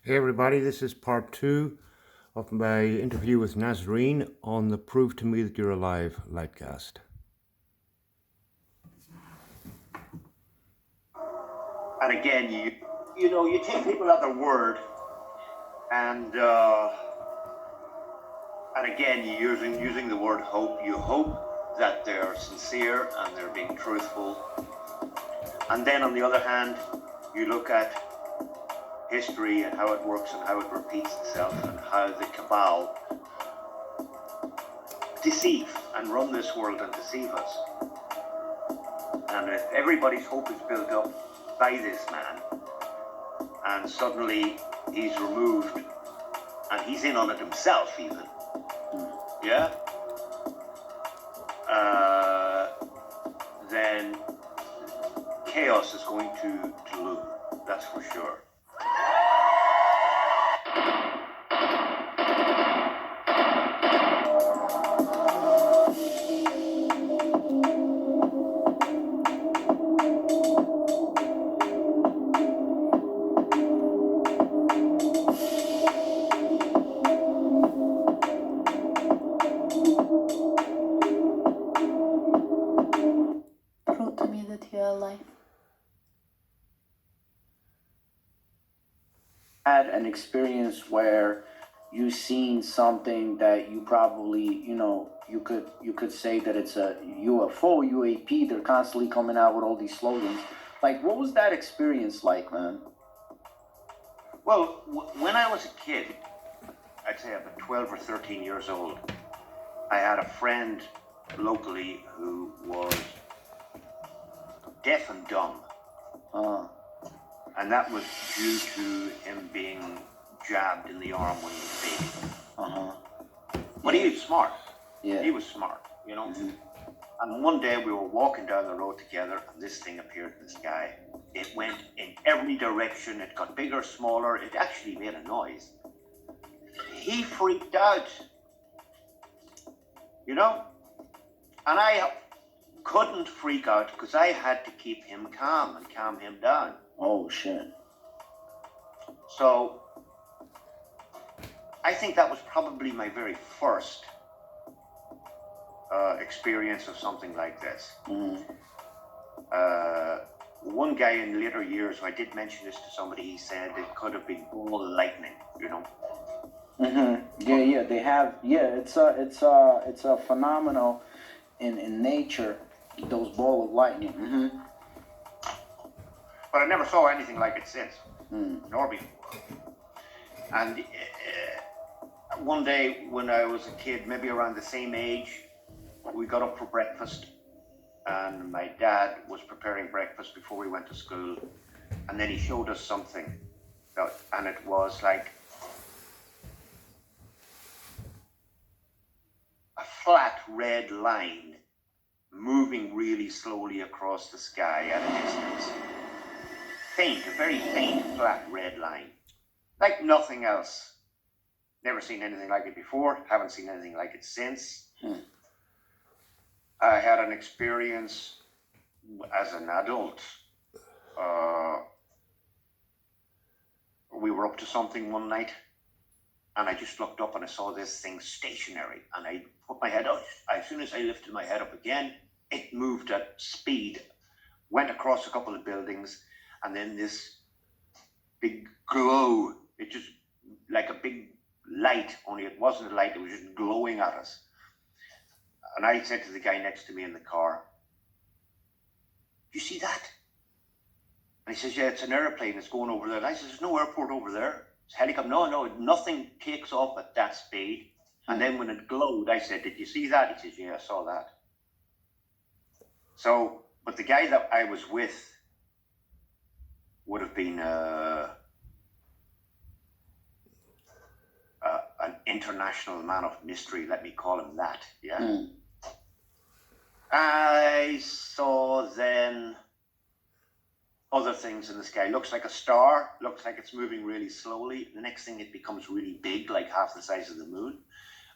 Hey everybody, this is part two of my interview with NazareN on the Prove to Me That You're Alive litecast. And again, you take people at their word, and again, using the word hope. You hope that they're sincere and they're being truthful. And then on the other hand, you look at history and how it works and how it repeats itself and how the cabal deceive and run this world and deceive us. And if everybody's hope is built up by this man, and suddenly he's removed, and he's in on it himself even, yeah, then chaos is going to loom, that's for sure. Prove to me that you're alive. Had an experience where you've seen something that you probably, you could say that it's a UFO, UAP. They're constantly coming out with all these slogans. Like, what was that experience like, man? Well, when I was a kid, I'd say about 12 or 13 years old, I had a friend locally who was deaf and dumb. And that was due to him being jabbed in the arm when he was a baby. But he was smart. Yeah. He was smart, And one day we were walking down the road together, and this thing appeared in the sky. It went in every direction. It got bigger, smaller. It actually made a noise. He freaked out, And I couldn't freak out because I had to keep him calm and calm him down. Oh, shit. So I think that was probably my very first experience of something like this. One guy in later years, who I did mention this to somebody, he said it could have been ball lightning, Yeah, they have. Yeah, it's a phenomenal in nature. Those ball of lightning. But I never saw anything like it since, nor before. And one day when I was a kid, maybe around the same age, we got up for breakfast, and my dad was preparing breakfast before we went to school, and then he showed us something, and it was like a flat red line moving really slowly across the sky at a distance. Faint, a very faint, flat red line. Like nothing else. Never seen anything like it before, haven't seen anything like it since. I had an experience as an adult. We were up to something one night, and I just looked up and I saw this thing stationary, and I put my head out. As soon as I lifted my head up again, it moved at speed, went across a couple of buildings, and then this big glow, it just like a big light, only it wasn't a light, it was just glowing at us. And I said to the guy next to me in the car, "You see that?" And he says, "Yeah, it's an airplane, it's going over there." And I said, "There's no airport over there. It's a helicopter." No, nothing takes off at that speed. And then when it glowed, I said, "Did you see that?" He says, "Yeah, I saw that." So, but the guy that I was with would have been an international man of mystery, let me call him that, yeah? I saw then other things in the sky. Looks like a star, looks like it's moving really slowly. The next thing, it becomes really big, like half the size of the moon.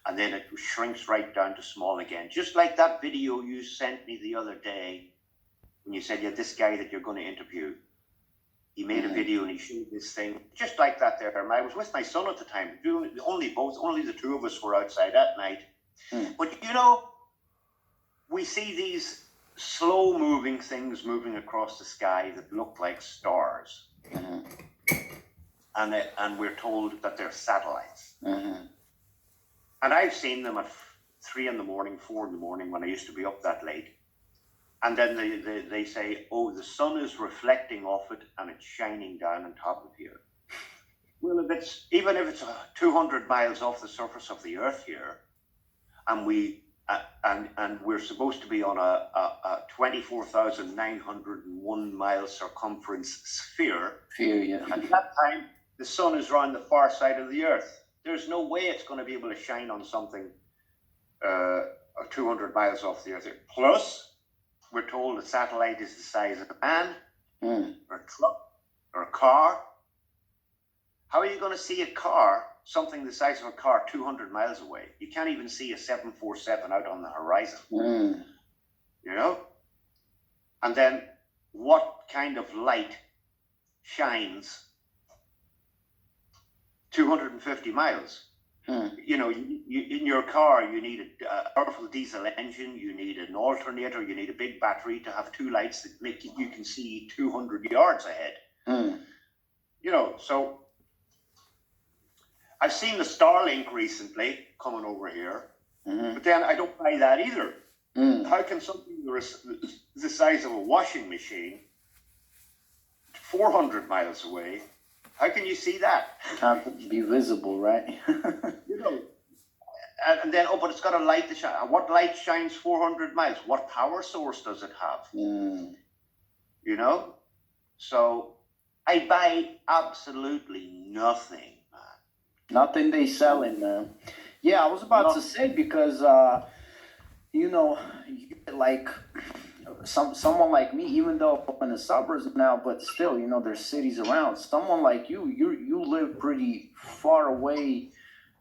And then it shrinks right down to small again. Just like that video you sent me the other day when you said you had this guy that you're going to interview. He made a video and he showed this thing just like that there. And I was with my son at the time. Only the two of us were outside at night. But we see these slow moving things moving across the sky that look like stars. And we're told that they're satellites. And I've seen them at 3 in the morning, 4 in the morning when I used to be up that late. And then they say, oh, the sun is reflecting off it and it's shining down on top of here. Well, even if it's 200 miles off the surface of the earth here, and we're supposed to be on a 24,901 mile circumference sphere. At that time, the sun is around the far side of the earth. There's no way it's going to be able to shine on something 200 miles off the earth. Plus, we're told a satellite is the size of a man, or a truck, or a car. How are you going to see a car, something the size of a car, 200 miles away? You can't even see a 747 out on the horizon. And then what kind of light shines 250 miles? In your car, you need a powerful diesel engine, you need an alternator, you need a big battery to have two lights that make you can see 200 yards ahead. So I've seen the Starlink recently coming over here, but then I don't buy that either. How can something the size of a washing machine, 400 miles away, how can you see that? Can't be visible, right? And then, but it's got a light to shine. What light shines 400 miles? What power source does it have? So I buy absolutely nothing, man. Nothing they selling, man. Yeah, I was about to say, because like someone like me, even though I'm in the suburbs now, but still, there's cities around. Someone like you live pretty far away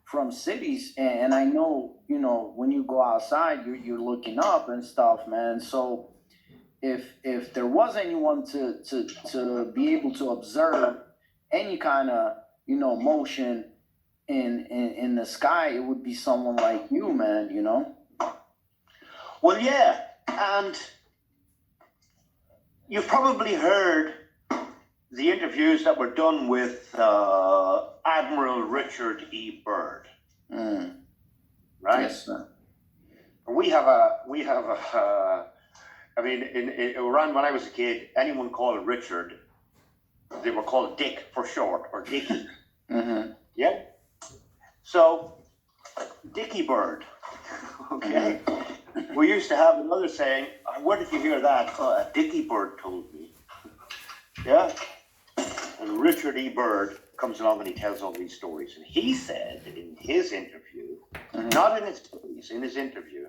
from cities, and I know, when you go outside, you're looking up and stuff, man. So if there was anyone to be able to observe any kind of motion in the sky, it would be someone like you, man. Well, yeah, and you've probably heard the interviews that were done with Admiral Richard E. Byrd, right? Yes, sir. We have around when I was a kid, anyone called Richard, they were called Dick for short, or Dickie. Yeah. So, Dickie Byrd, okay? We used to have another saying, where did you hear that? Dickie Byrd told me. Yeah? And Richard E. Byrd comes along and he tells all these stories. And he said in his interview, not in his stories, in his interview,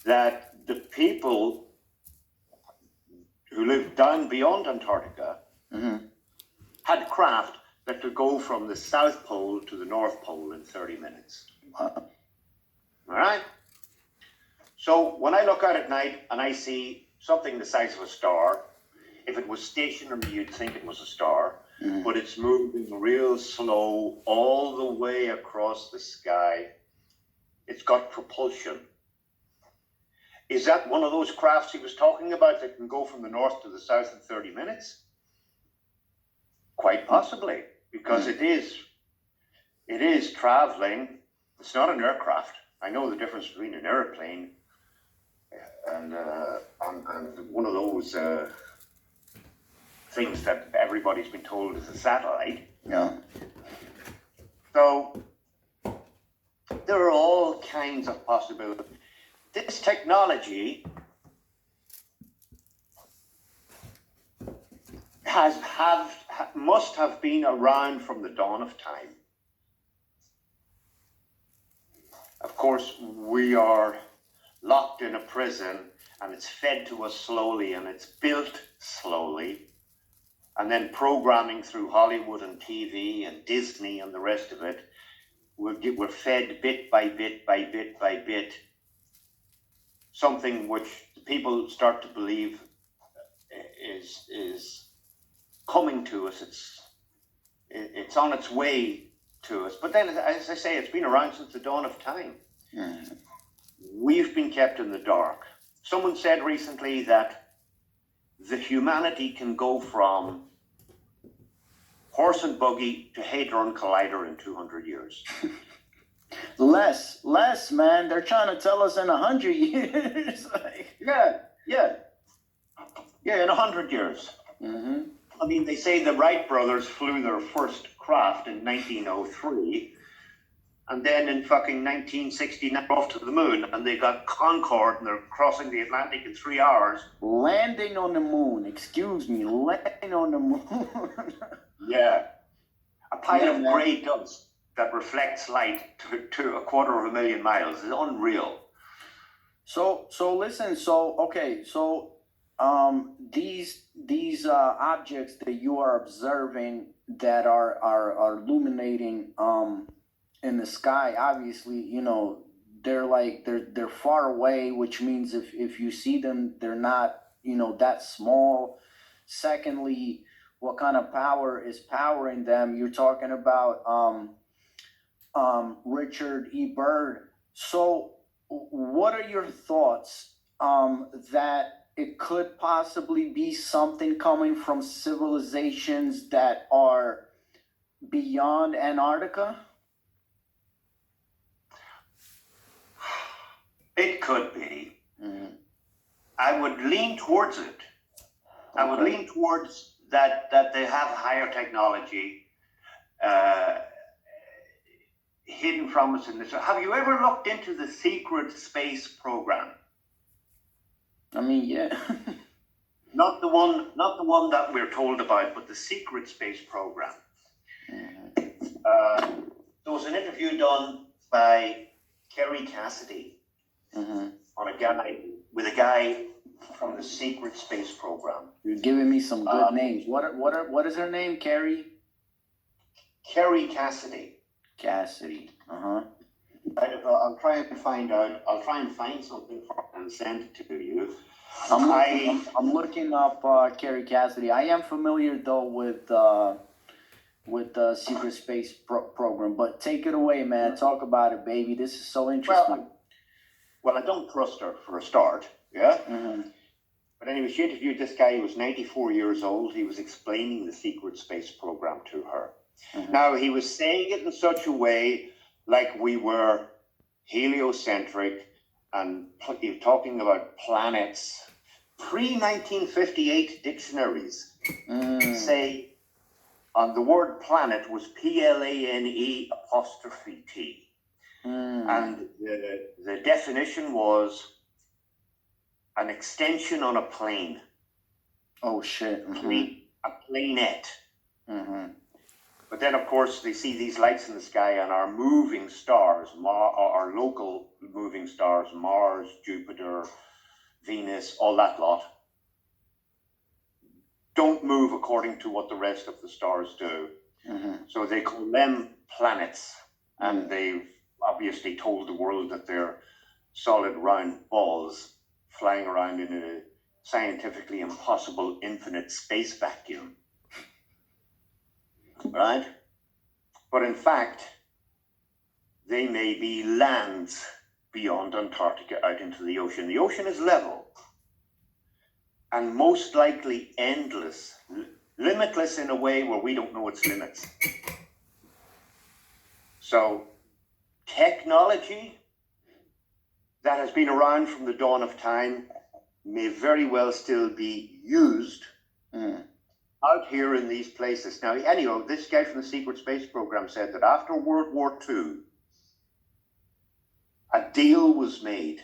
that the people who lived down beyond Antarctica had craft that could go from the South Pole to the North Pole in 30 minutes. All right? So when I look out at night and I see something the size of a star, if it was stationary, you'd think it was a star, but it's moving real slow all the way across the sky. It's got propulsion. Is that one of those crafts he was talking about that can go from the north to the south in 30 minutes? Quite possibly, because it is traveling. It's not an aircraft. I know the difference between an airplane and one of those things that everybody's been told is a satellite. Yeah. So there are all kinds of possibilities. This technology must have been around from the dawn of time. Of course, we are locked in a prison and it's fed to us slowly and it's built slowly. And then programming through Hollywood and TV and Disney and the rest of it, we're fed bit by bit by bit by bit, something which people start to believe is coming to us. It's on its way to us. But then, as I say, it's been around since the dawn of time. Mm. We've been kept in the dark. Someone said recently that the humanity can go from horse and buggy to Hadron Collider in 200 years. Less, man. They're trying to tell us in 100 years. Yeah, in 100 years. Mm-hmm. I mean, they say the Wright brothers flew their first craft in 1903, and then in fucking 1969 off to the moon, and they got Concorde, and they're crossing the Atlantic in 3 hours. Landing on the moon. Excuse me, landing on the moon. Yeah. A pile of man. grey dust that reflects light to 250,000 miles is unreal. So listen. These objects that you are observing that are illuminating in the sky, obviously, they're far away, which means if you see them, they're not that small. Secondly, what kind of power is powering them? You're talking about Richard E. Byrd. So what are your thoughts that it could possibly be something coming from civilizations that are beyond Antarctica? It could be. Mm. I would lean towards it. I would Okay. lean towards that they have higher technology hidden from us in this. Have you ever looked into the secret space program? I mean, yeah. Not the one that we're told about, but the secret space program. Mm-hmm. There was an interview done by Kerry Cassidy Mm-hmm. on a guy from the secret space program. You're giving me some good names. What is her name? Carrie? Kerry Cassidy. Cassidy. Uh-huh. I'll try and find out. I'll try and find something for her and send it to you. I'm looking up Carrie Cassidy. I am familiar though with the secret space program, but take it away, man. Talk about it, baby. This is so interesting. Well, I don't trust her for a start, yeah? Mm-hmm. But anyway, she interviewed this guy who was 94 years old. He was explaining the secret space program to her. Mm-hmm. Now, he was saying it in such a way like we were heliocentric, and he was talking about planets. Pre-1958 dictionaries say on the word planet was PLANE'. And the definition was an extension on a plane. Oh, shit. Mm-hmm. A planet. Mm-hmm. But then, of course, they see these lights in the sky, and our moving stars, our local moving stars, Mars, Jupiter, Venus, all that lot, don't move according to what the rest of the stars do. Mm-hmm. So they call them planets, and they've obviously told the world that they're solid round balls flying around in a scientifically impossible infinite space vacuum. Right? But in fact, they may be lands beyond Antarctica out into the ocean. The ocean is level and most likely endless, limitless in a way where we don't know its limits. So technology that has been around from the dawn of time may very well still be used out here in these places. Now, anyhow, this guy from the secret space program said that after World War II, a deal was made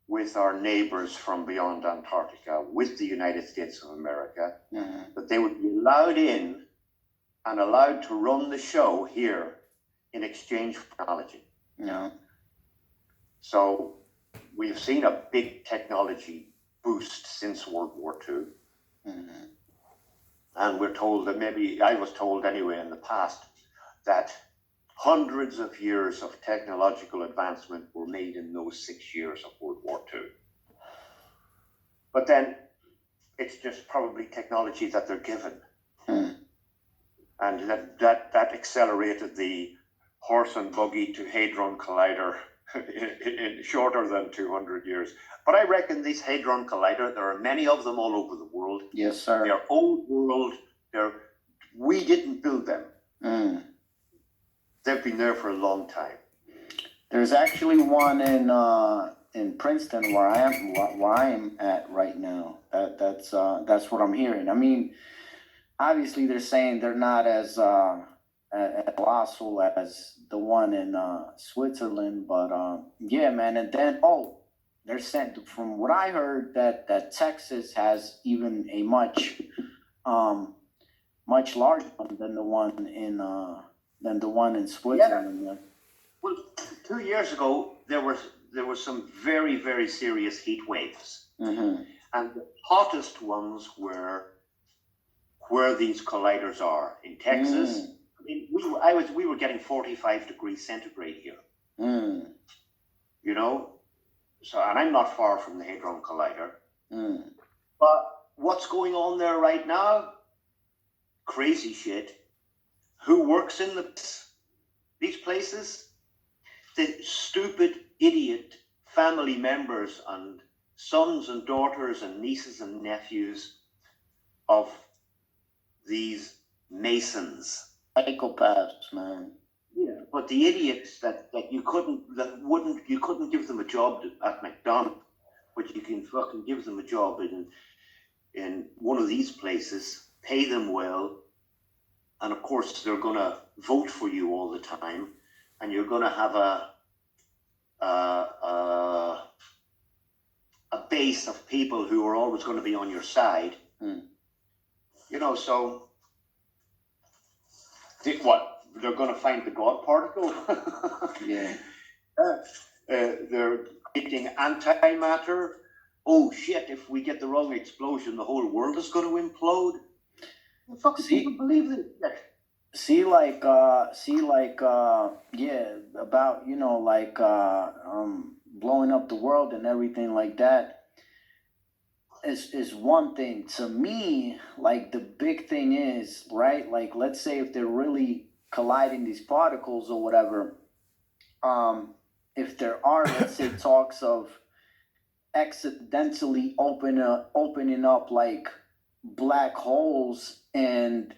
with our neighbors from beyond Antarctica, with the United States of America, that they would be allowed in and allowed to run the show here in exchange for technology. Yeah. So we've seen a big technology boost since World War II. Mm-hmm. And we're told that maybe, I was told anyway in the past, that hundreds of years of technological advancement were made in those 6 years of World War II. But then it's just probably technology that they're given. and that accelerated the horse and buggy to hadron collider in shorter than 200 years. But I reckon this hadron collider, there are many of them all over the world. Yes, sir. They're old world. We didn't build them. They've been there for a long time. There's actually one in Princeton where I am at right now. That's what I'm hearing. I mean, obviously they're saying they're not as colossal as the one in Switzerland, but yeah, man. And then they're saying, from what I heard, that Texas has even a much larger one than the one in Switzerland. Yeah. Well, 2 years ago there was some very, very serious heat waves, and the hottest ones were where these colliders are in Texas. I mean, we were getting 45 degrees centigrade here. You know, so, and I'm not far from the Hadron Collider. But what's going on there right now? Crazy shit. Who works in these places? The stupid idiot family members and sons and daughters and nieces and nephews of these masons. Psychopaths, man. Yeah, but the idiots that you couldn't give them a job at McDonald's, but you can fucking give them a job in one of these places, pay them well, and of course they're gonna vote for you all the time, and you're gonna have a base of people who are always going to be on your side. You know, so what? They're going to find the God particle? Yeah. They're creating antimatter. Oh shit, if we get the wrong explosion, the whole world is going to implode. The fucking people believe this. Yeah, about, you know, like, blowing up the world and everything like that is one thing. To me, like, the big thing is, right, like, let's say if they're really colliding these particles or whatever, if there are, let's say, talks of accidentally opening up like black holes, and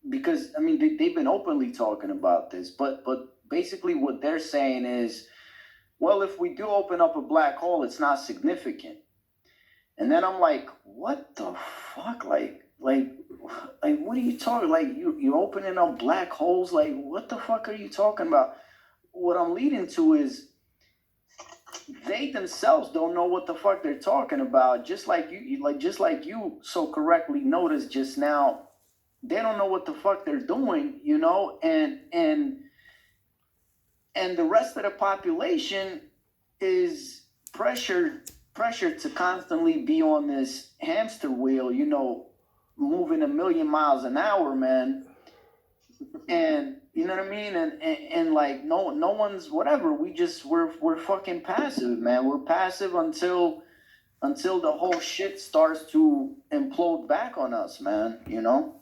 because I mean they've been openly talking about this, but basically what they're saying is, well, if we do open up a black hole, it's not significant. And then I'm like, what the fuck? Like what are you talking? Like you're opening up black holes? Like what the fuck are you talking about? What I'm leading to is they themselves don't know what the fuck they're talking about. Just like you so correctly noticed just now, they don't know what the fuck they're doing, you know, and the rest of the population is pressured to constantly be on this hamster wheel, you know, moving 1,000,000 miles an hour, man. And you know what I mean? And like no one's whatever. We're fucking passive, man. We're passive until the whole shit starts to implode back on us, man, you know?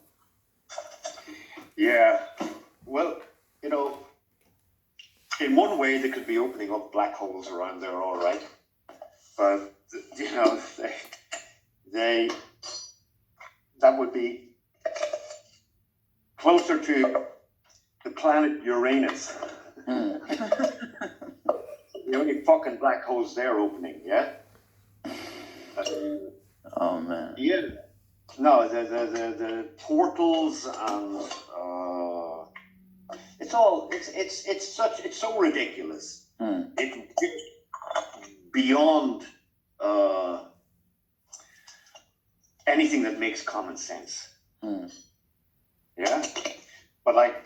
Yeah. Well, you know, in one way they could be opening up black holes around there, all right. But you know, that would be closer to the planet Uranus. The only fucking black holes they're opening, yeah? Oh man. Yeah. No, the portals and it's so ridiculous. It's beyond anything that makes common sense. Yeah, but like,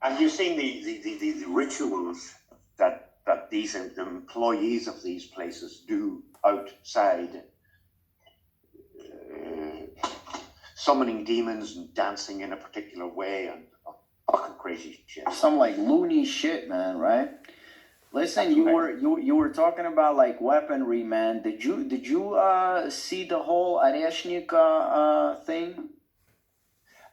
and you've seen the rituals that these employees of these places do outside, summoning demons and dancing in a particular way and fucking crazy shit. Some like loony shit, man, right? Listen, you were talking about like weaponry, man. Did you see the whole Areshnik thing?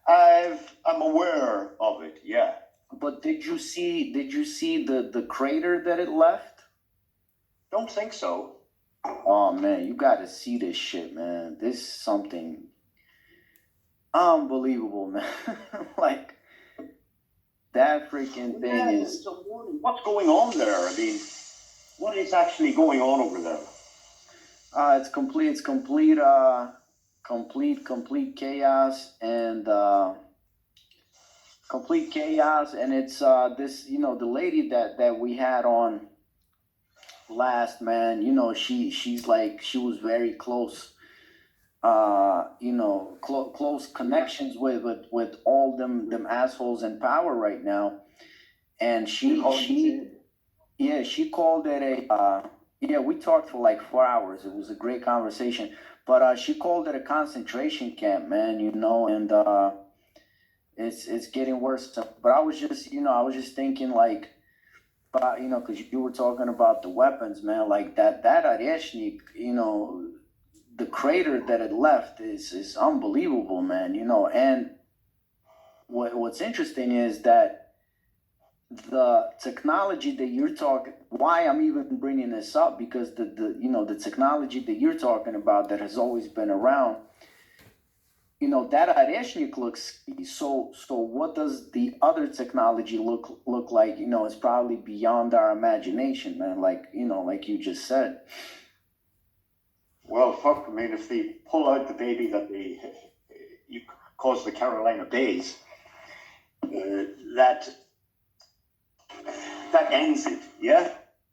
I'm I'm aware of it. Yeah. But did you see the crater that it left? Don't think so. Oh man, you got to see this shit, man. This is something unbelievable, man. Like that freaking thing Yeah, is. it's a warning. What's going on there? I mean, what is actually going on over there? It's complete, complete chaos and complete chaos, and it's this, the lady that we had on last, man. She's like, she was very close, close connections with all them assholes in power right now, and she called it a yeah, we talked for like 4 hours. It was a great conversation. But she called it a concentration camp, man, and it's getting worse. But I was just thinking like, because you were talking about the weapons, man, like that Areshnik, the crater that it left is unbelievable, man, and what's interesting is that the technology that you're talking, why I'm even bringing this up, because the technology that you're talking about that has always been around, that Areshnik looks, so what does the other technology look like? It's probably beyond our imagination, man, like you just said. Well, fuck, I mean, if they pull out the baby that you caused the Carolina Bays, that ends it, yeah?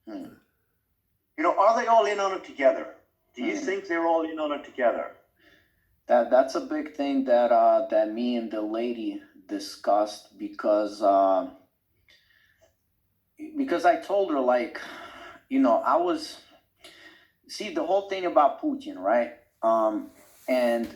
Are they all in on it together? Do you think they're all in on it together? That's a big thing that me and the lady discussed, because I told her, like, I was, see, the whole thing about Putin, right? And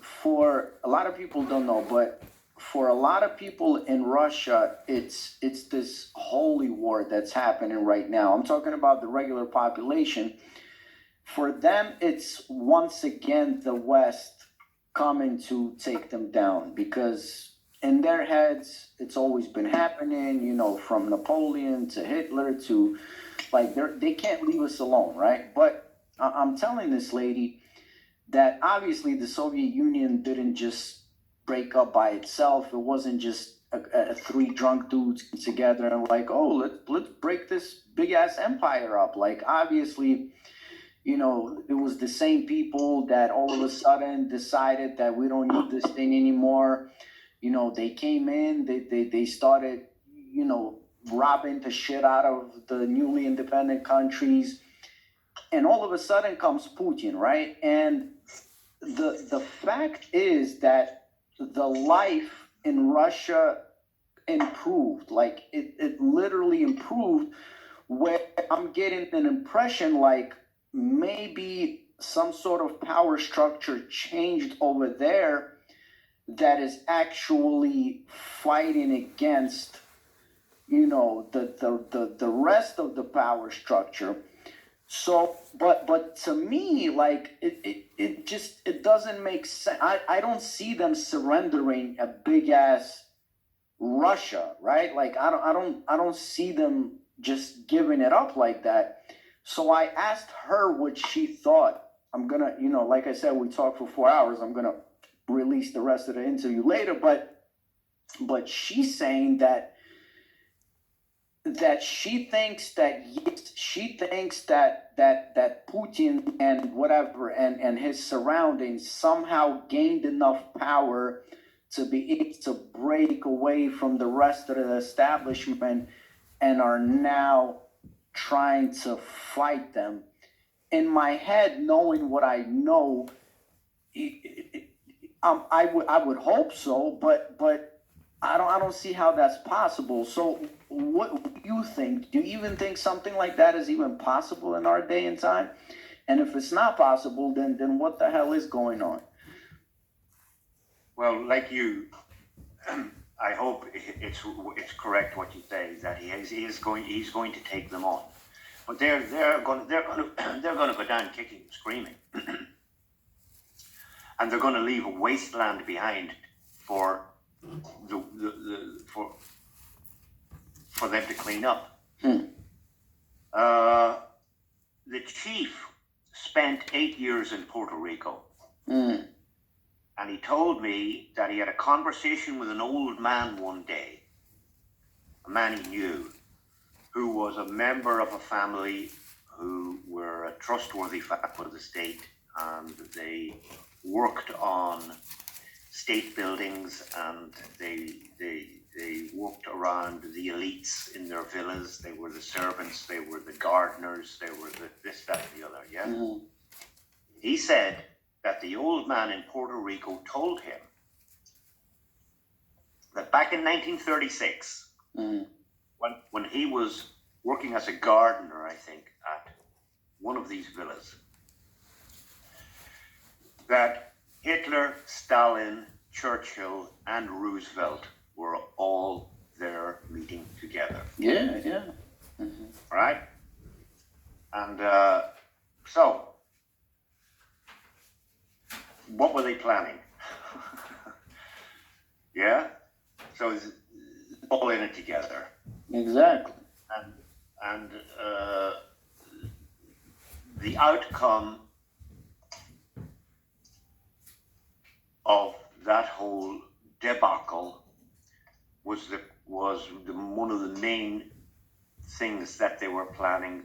for a lot of people don't know, but for a lot of people in Russia, it's this holy war that's happening right now. I'm talking about the regular population. For them, it's once again the West coming to take them down, because in their heads, it's always been happening, from Napoleon to Hitler to, like, they can't leave us alone, right? But I'm telling this lady that obviously the Soviet Union didn't just break up by itself. It wasn't just three drunk dudes together and like, oh, let's break this big ass empire up. Like, obviously, it was the same people that all of a sudden decided that we don't need this thing anymore. They came in, they started, robbing the shit out of the newly independent countries. And all of a sudden comes Putin, right? And the fact is that the life in Russia improved. Like, it literally improved, where I'm getting an impression like maybe some sort of power structure changed over there that is actually fighting against, the rest of the power structure. So, but to me, like, it doesn't make sense. I don't see them surrendering a big ass Russia, right? Like, I don't see them just giving it up like that. So I asked her what she thought. I'm gonna, like I said, we talked for 4 hours. I'm gonna release the rest of the interview later, but she's saying that she thinks that Putin and whatever and his surroundings somehow gained enough power to be able to break away from the rest of the establishment and are now trying to fight them. In my head, knowing what I know, I would hope so, but I don't see how that's possible. So what do you think? Do you even think something like that is even possible in our day and time? And if it's not possible, then what the hell is going on? Well, like you, I hope it's correct what you say, that he's going to take them on, but they're going to go down kicking and screaming, and they're going to leave a wasteland behind for for them to clean up. The chief spent 8 years in Puerto Rico. And he told me that he had a conversation with an old man one day, a man he knew, who was a member of a family who were a trustworthy for the state, and they worked on state buildings, and they worked around the elites in their villas. They were the servants, they were the gardeners, they were the this, that, and the other, yeah? He said that the old man in Puerto Rico told him that back in 1936, when he was working as a gardener, I think, at one of these villas, that Hitler, Stalin, Churchill, and Roosevelt were all there meeting together. Yeah. Right? And so, what were they planning? Yeah? So it's all in it together. Exactly. And the outcome of that whole debacle was one of the main things that they were planning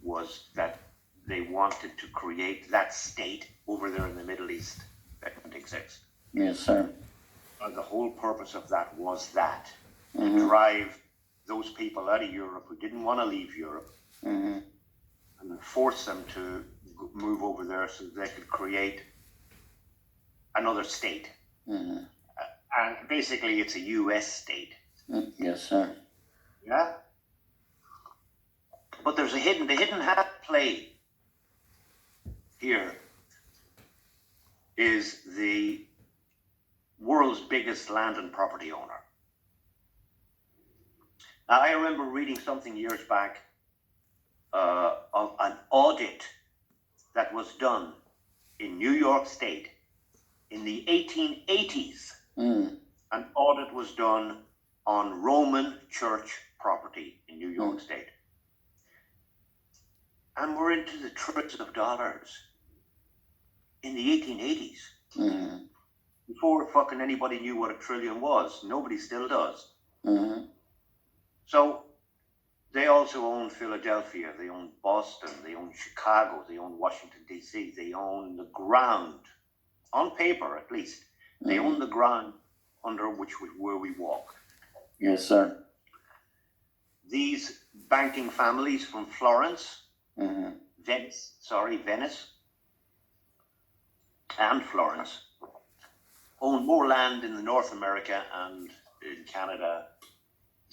was that they wanted to create that state over there in the Middle East that didn't exist. Yes, sir. The whole purpose of that was that, to drive those people out of Europe who didn't want to leave Europe, and force them to move over there so they could create another state. And basically it's a US state. Yes, sir. Yeah? But there's the hidden hand play here is the world's biggest land and property owner. Now, I remember reading something years back of an audit that was done in New York State in the 1880s. An audit was done on Roman church property in New York State. And we're into the trillions of dollars in the 1880s. Before fucking anybody knew what a trillion was. Nobody still does. So they also own Philadelphia, they own Boston, they own Chicago, they own Washington, D.C., they own the ground, on paper at least. They own the ground under where we walk. Yes, sir. These banking families from Florence, Venice, and Florence, own more land in North America and in Canada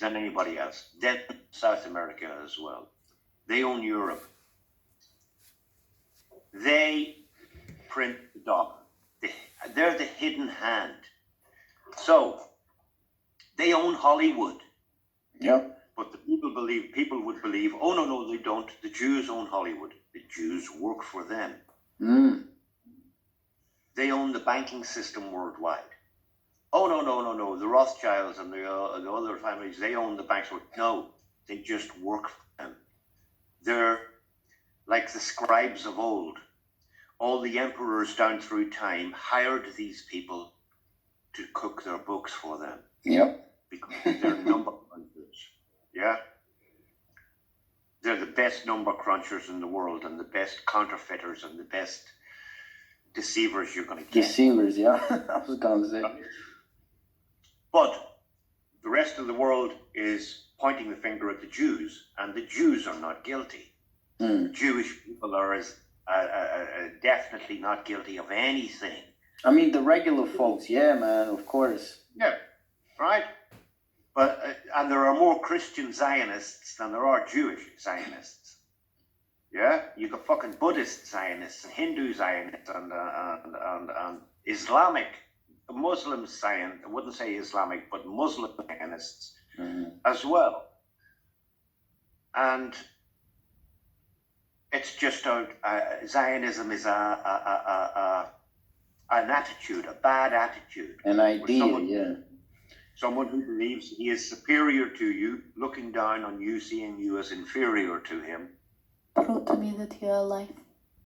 than anybody else. Then South America as well. They own Europe. They print the dollar. They're the hidden hand. So they own Hollywood. Yep. But the people would believe, oh no, they don't. The Jews own Hollywood. The Jews work for them. They own the banking system worldwide. Oh no. The Rothschilds and the other families, they own the banks. No, they just work for them. They're like the scribes of old. All the emperors down through time hired these people to cook their books for them. Yep. Because they're number crunchers. Yeah? They're the best number crunchers in the world and the best counterfeiters and the best deceivers you're going to get. Deceivers, yeah. I was going to say. But the rest of the world is pointing the finger at the Jews, and the Jews are not guilty. Jewish people are definitely not guilty of anything. I mean, the regular folks, yeah, man, of course. Yeah, right? But and there are more Christian Zionists than there are Jewish Zionists. Yeah? You got fucking Buddhist Zionists and Hindu Zionists and Islamic, Muslim Zionists, I wouldn't say Islamic, but Muslim Zionists as well. And it's just Zionism is an attitude, a bad attitude. An idea, yeah. Someone who believes he is superior to you, looking down on you, seeing you as inferior to him. Prove to me that you are life.